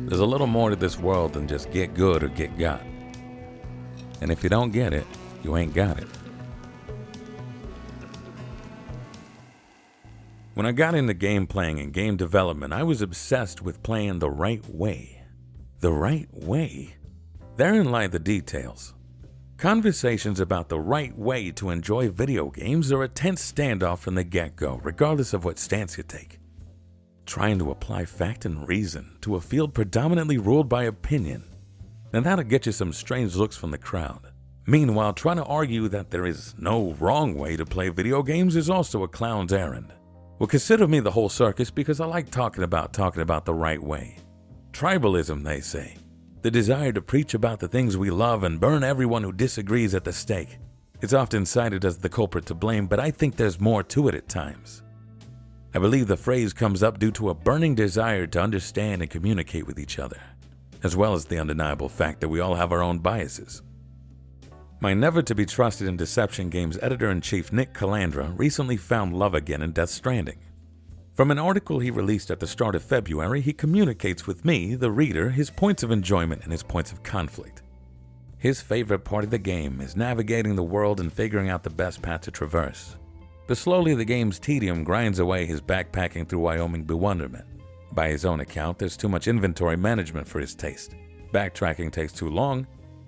There's a little more to this world than just get good or get got. And if you don't get it, you ain't got it. When I got into game playing and game development, I was obsessed with playing the right way. The right way? Therein lie the details. Conversations about the right way to enjoy video games are a tense standoff from the get-go, regardless of what stance you take. Trying to apply fact and reason to a field predominantly ruled by opinion, and that'll get you some strange looks from the crowd. Meanwhile, trying to argue that there is no wrong way to play video games is also a clown's errand. Well, consider me the whole circus because I like talking about the right way. Tribalism, they say. The desire to preach about the things we love and burn everyone who disagrees at the stake. It's often cited as the culprit to blame, but I think there's more to it at times. I believe the phrase comes up due to a burning desire to understand and communicate with each other, as well as the undeniable fact that we all have our own biases. My never-to-be-trusted in deception games editor-in-chief Nick Calandra recently found love again in Death Stranding. From an article he released at the start of February, he communicates with me, the reader, his points of enjoyment and his points of conflict. His favorite part of the game is navigating the world and figuring out the best path to traverse. But slowly the game's tedium grinds away his backpacking through Wyoming bewilderment. By his own account, there's too much inventory management for his taste. Backtracking takes too long,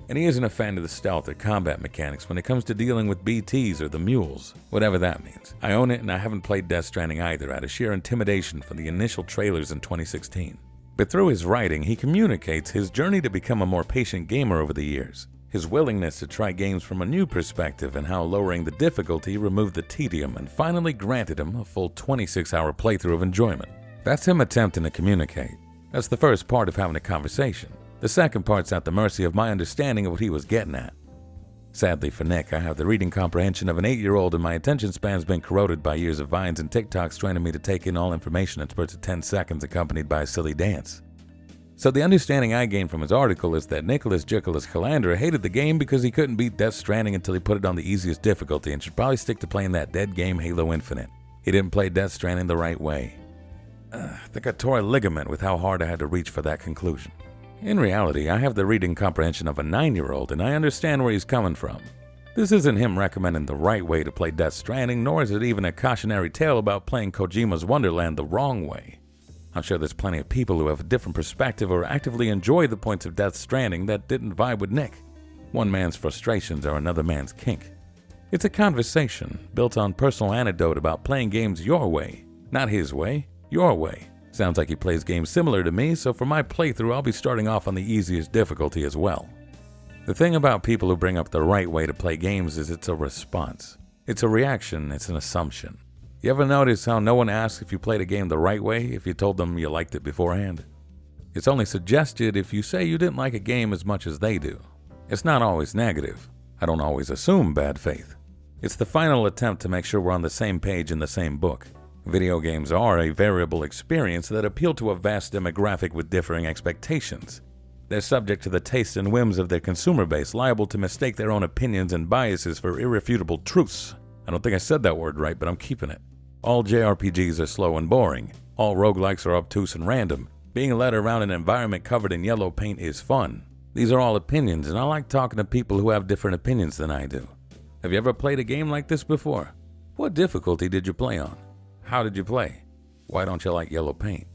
and he isn't a fan of the stealth or combat mechanics when it comes to dealing with BTs or the mules, whatever that means. I own it and I haven't played Death Stranding either out of sheer intimidation from the initial trailers in 2016. But through his writing, he communicates his journey to become a more patient gamer over the years, his willingness to try games from a new perspective and how lowering the difficulty removed the tedium and finally granted him a full 26-hour playthrough of enjoyment. That's him attempting to communicate. That's the first part of having a conversation. The second part's at the mercy of my understanding of what he was getting at. Sadly for Nick, I have the reading comprehension of an 8-year-old and my attention span's been corroded by years of Vines and TikToks training me to take in all information in spurts of 10 seconds accompanied by a silly dance. So the understanding I gained from his article is that Nicholas Jicolas Calandra hated the game because he couldn't beat Death Stranding until he put it on the easiest difficulty and should probably stick to playing that dead game Halo Infinite. He didn't play Death Stranding the right way. I think I tore a ligament with how hard I had to reach for that conclusion. In reality, I have the reading comprehension of a 9-year-old and I understand where he's coming from. This isn't him recommending the right way to play Death Stranding, nor is it even a cautionary tale about playing Kojima's Wonderland the wrong way. I'm sure there's plenty of people who have a different perspective or actively enjoy the points of Death Stranding that didn't vibe with Nick. One man's frustrations are another man's kink. It's a conversation built on personal anecdote about playing games your way, not his way, your way. Sounds like he plays games similar to me, so for my playthrough I'll be starting off on the easiest difficulty as well. The thing about people who bring up the right way to play games is it's a response. It's a reaction, it's an assumption. You ever notice how no one asks if you played a game the right way if you told them you liked it beforehand? It's only suggested if you say you didn't like a game as much as they do. It's not always negative. I don't always assume bad faith. It's the final attempt to make sure we're on the same page in the same book. Video games are a variable experience that appeal to a vast demographic with differing expectations. They're subject to the tastes and whims of their consumer base, liable to mistake their own opinions and biases for irrefutable truths. I don't think I said that word right, but I'm keeping it. All JRPGs are slow and boring. All roguelikes are obtuse and random. Being led around an environment covered in yellow paint is fun. These are all opinions, and I like talking to people who have different opinions than I do. Have you ever played a game like this before? What difficulty did you play on? How did you play? Why don't you like yellow paint?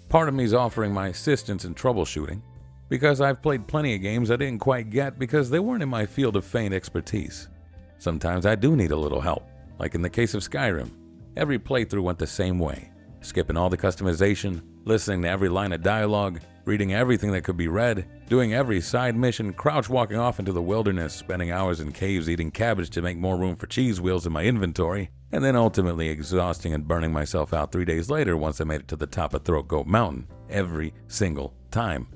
Part of me is offering my assistance in troubleshooting, because I've played plenty of games I didn't quite get because they weren't in my field of faint expertise. Sometimes I do need a little help, like in the case of Skyrim. Every playthrough went the same way, skipping all the customization, listening to every line of dialogue, reading everything that could be read, doing every side mission, crouch walking off into the wilderness, spending hours in caves eating cabbage to make more room for cheese wheels in my inventory, and then ultimately exhausting and burning myself out 3 days later once I made it to the top of Throat Goat Mountain, every single time.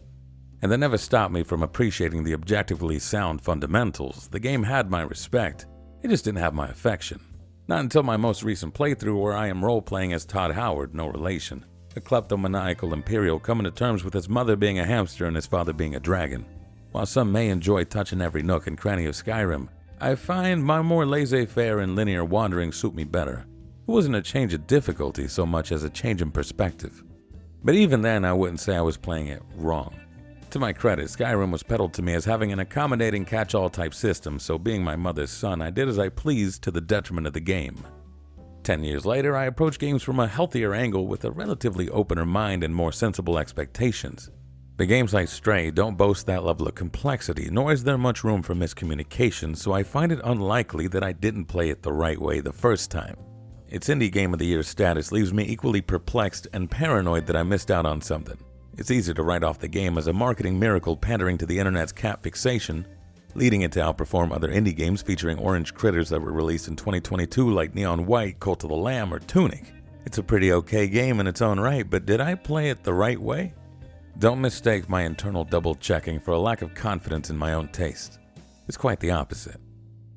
And that never stopped me from appreciating the objectively sound fundamentals. The game had my respect, it just didn't have my affection. Not until my most recent playthrough where I am role-playing as Todd Howard, no relation, a kleptomaniacal imperial coming to terms with his mother being a hamster and his father being a dragon. While some may enjoy touching every nook and cranny of Skyrim, I find my more laissez-faire and linear wanderings suit me better. It wasn't a change of difficulty so much as a change in perspective. But even then, I wouldn't say I was playing it wrong. To my credit, Skyrim was peddled to me as having an accommodating catch-all type system, so being my mother's son, I did as I pleased to the detriment of the game. 10 years later, I approach games from a healthier angle with a relatively opener mind and more sensible expectations. But games like Stray don't boast that level of complexity, nor is there much room for miscommunication, so I find it unlikely that I didn't play it the right way the first time. Its Indie Game of the Year status leaves me equally perplexed and paranoid that I missed out on something. It's easy to write off the game as a marketing miracle pandering to the internet's cat fixation, leading it to outperform other indie games featuring orange critters that were released in 2022 like Neon White, Cult of the Lamb, or Tunic. It's a pretty okay game in its own right, but did I play it the right way? Don't mistake my internal double-checking for a lack of confidence in my own taste. It's quite the opposite.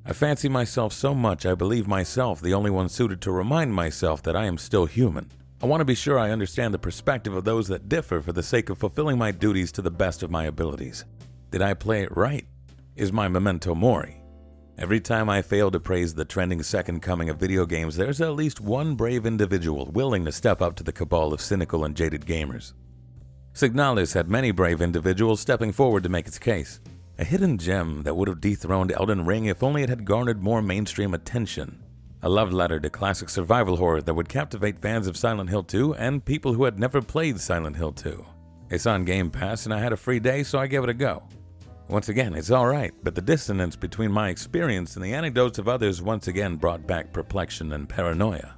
I fancy myself so much I believe myself the only one suited to remind myself that I am still human. I want to be sure I understand the perspective of those that differ for the sake of fulfilling my duties to the best of my abilities. Did I play it right? Is my memento mori. Every time I fail to praise the trending second coming of video games, there's at least one brave individual willing to step up to the cabal of cynical and jaded gamers. Signalis had many brave individuals stepping forward to make its case. A hidden gem that would have dethroned Elden Ring if only it had garnered more mainstream attention. A love letter to classic survival horror that would captivate fans of Silent Hill 2 and people who had never played Silent Hill 2. It's on Game Pass and I had a free day, so I gave it a go. Once again, it's alright, but the dissonance between my experience and the anecdotes of others once again brought back perplexion and paranoia.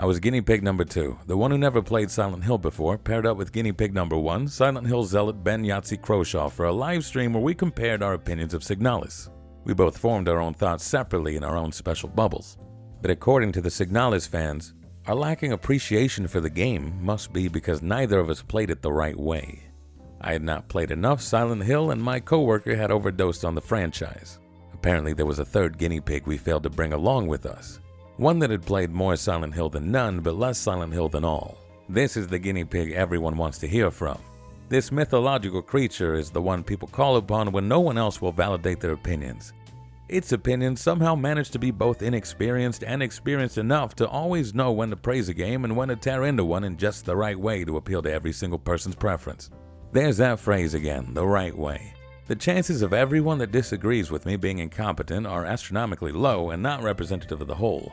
I was guinea pig number 2, the one who never played Silent Hill before, paired up with guinea pig number 1, Silent Hill zealot Ben Yahtzee Croshaw, for a live stream where we compared our opinions of Signalis. We both formed our own thoughts separately in our own special bubbles. But according to the Signalis fans, our lacking appreciation for the game must be because neither of us played it the right way. I had not played enough Silent Hill and my coworker had overdosed on the franchise. Apparently there was a third guinea pig we failed to bring along with us. One that had played more Silent Hill than none, but less Silent Hill than all. This is the guinea pig everyone wants to hear from. This mythological creature is the one people call upon when no one else will validate their opinions. Its opinions somehow manage to be both inexperienced and experienced enough to always know when to praise a game and when to tear into one in just the right way to appeal to every single person's preference. There's that phrase again, the right way. The chances of everyone that disagrees with me being incompetent are astronomically low and not representative of the whole.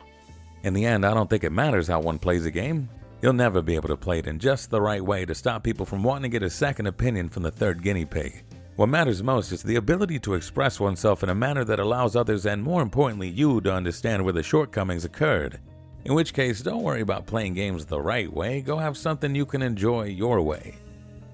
In the end, I don't think it matters how one plays a game. You'll never be able to play it in just the right way to stop people from wanting to get a second opinion from the third guinea pig. What matters most is the ability to express oneself in a manner that allows others and more importantly you to understand where the shortcomings occurred. In which case, don't worry about playing games the right way, go have something you can enjoy your way.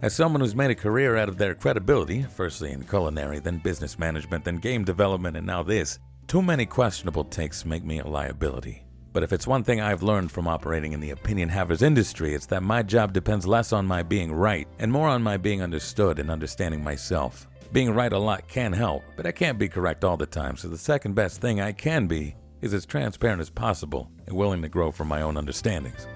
As someone who's made a career out of their credibility, firstly in culinary, then business management, then game development, and now this, too many questionable takes make me a liability. But if it's one thing I've learned from operating in the opinion havers industry, it's that my job depends less on my being right and more on my being understood and understanding myself. Being right a lot can help, but I can't be correct all the time, so the second best thing I can be is as transparent as possible and willing to grow from my own understandings.